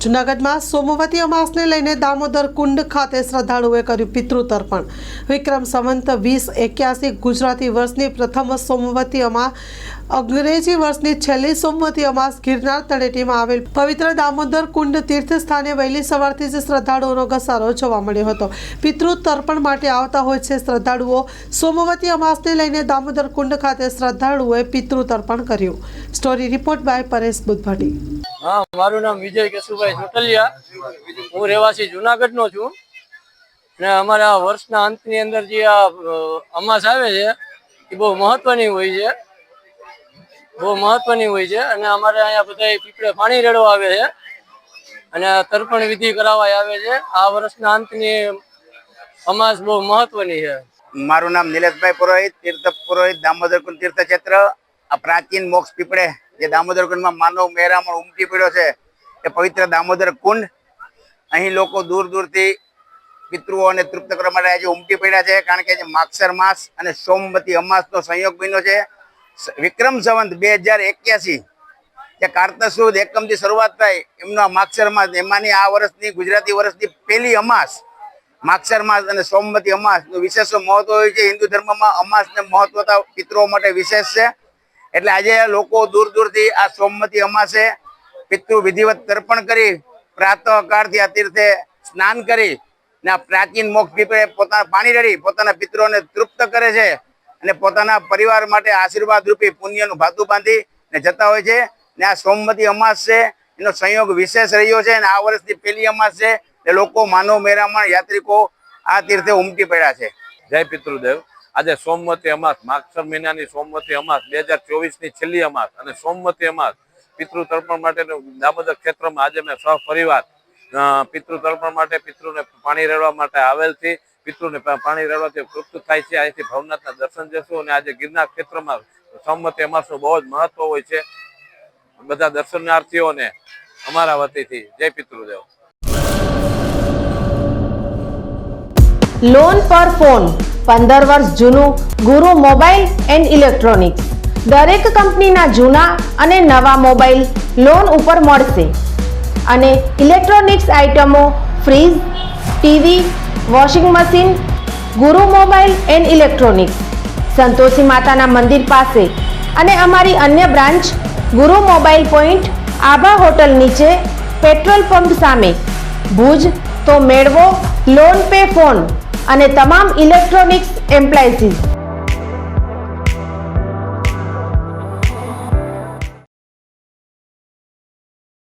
જૂનાગઢમાં સોમવતી અમાસને લઈને દામોદર કુંડ ખાતે શ્રદ્ધાળુઓએ કર્યું પિતૃતર્પણ। વિક્રમ સંવત 2081 ગુજરાતી વર્ષની પ્રથમ સોમવતી અમાસ, અંગ્રેજી વર્ષની છેલ્લી સોમવતી અમાસ ગિરનાર તળેટીમાં આવેલ પવિત્ર દામોદર કુંડ તીર્થ સ્થાને વહેલી સવારથી જ શ્રદ્ધાળુઓનો ઘસારો જોવા મળ્યો હતો। પિતૃતર્પણ માટે આવતા હોય છે શ્રદ્ધાળુઓ। સોમવતી અમાસને લઈને દામોદર કુંડ ખાતે શ્રદ્ધાળુઓએ પિતૃતર્પણ કર્યું। Story report by Paresh Buddhbhatti. हाँ, मारू नाम विजय केशुभाई ચોટલિયા। હું રહેવાસી જૂનાગઢનો છું ને અમારા વર્ષના અંતની અંદર જે આ અમાસ આવે છે એ બહુ મહત્વની હોય છે અને અમારે અહીંયા બધા પીપળે પાણી રેડવા આવે છે અને તર્પણ વિધિ કરાવવા આવે છે। આ વર્ષના અંતની અમાસ બહુ મહત્વની છે। મારું નામ નિલેશભાઈ પુરોહિત, તીર્થ પુરોહિત, દામોદર કુંડ તીર્થ ક્ષેત્ર। આ પ્રાચીન મોક્ષ પીપળે જે દામોદર કુંડમાં માનવ મહેરામણ ઉમટી પડ્યો છે એ પવિત્ર દામોદર કુંડ। અહીં લોકો દૂર દૂરથી પિતૃઓને તૃપ્ત કરવા માટે આજે ઉમટી પડ્યા છે, કારણ કે માગસર માસ અને સોમવતી અમાસનો સંયોગ બન્યો છે। વિક્રમ સંવત 2081 જે કારતક સુદ એકમથી શરૂઆત થાય એમનો માગસર માસ, એમાંની આ વર્ષની ગુજરાતી વર્ષની પહેલી અમાસ માગસર માસ અને સોમવતી અમાસનું વિશેષ મહત્વ હોય છે। હિન્દુ ધર્મમાં અમાસને મહત્વતા પિતૃઓ માટે વિશેષ છે, એટલે આજે લોકો દૂર દૂરથી આ સોમવતી અમાસે પિતૃ વિધિવત તર્પણ કરી પ્રાતઃકાળથી આ તીર્થે સ્નાન કરી ને આ પ્રાચીન મોક્ષ પીપળે પોતાના પાણી રેડી પોતાના પિતૃઓને તૃપ્ત કરે છે અને પોતાના પરિવાર માટે આશીર્વાદ રૂપી પુણ્યનું ભાતું બાંધી ને જતા હોય છે। ને આ સોમવતી અમાસ છે એનો સંયોગ વિશેષ રહ્યો છે અને આ વર્ષની પહેલી અમાસ છે એટલે લોકો માનવ મહેરામણ યાત્રિકો આ તીર્થે ઉમટી પડ્યા છે। જય પિતૃદેવ। આજે સોમવતી અમાસ, માગસર મહિનાની સોમવતી અમાસ 2024ની છેલ્લી અમાસ અને સોમવતી અમાસ પિતૃ તર્પણ માટે દામોદર ક્ષેત્રમાં આજે મેં સહપરિવાર પિતૃ તર્પણ માટે પિતૃને પાણી રેડવા માટે આવેલથી પિતૃને પાણી રેડવાથી તૃપ્ત થાય છે। અહીંથી ભવનાથના દર્શન જશું અને આજે ગિરનાર ક્ષેત્રમાં સોમવતી અમાસનું બહુ જ મહત્વ હોય છે। બધા દર્શનાર્થીઓને અમારા વતીથી જય પિતૃદેવ। લોન પર ફોન 15 વર્ષ જૂનું ગુરુ મોબાઈલ એન્ડ ઇલેક્ટ્રોનિક્સ। દરેક કંપનીના જૂના અને નવા મોબાઈલ લોન ઉપર મળશે અને ઇલેક્ટ્રોનિક્સ આઇટમો ફ્રીજ, ટીવી, વોશિંગ મશીન। ગુરુ મોબાઈલ એન્ડ ઇલેક્ટ્રોનિક્સ સંતોષી માતાના મંદિર પાસે અને અમારી અન્ય બ્રાન્ચ ગુરુ મોબાઈલ પોઈન્ટ આભા હોટલ નીચે પેટ્રોલ પંપ સામે ભુજ। તો મેળવો લોન પે ફોન અને તમામ ઇલેક્ટ્રોનિક્સ એપ્લાયન્સીસ।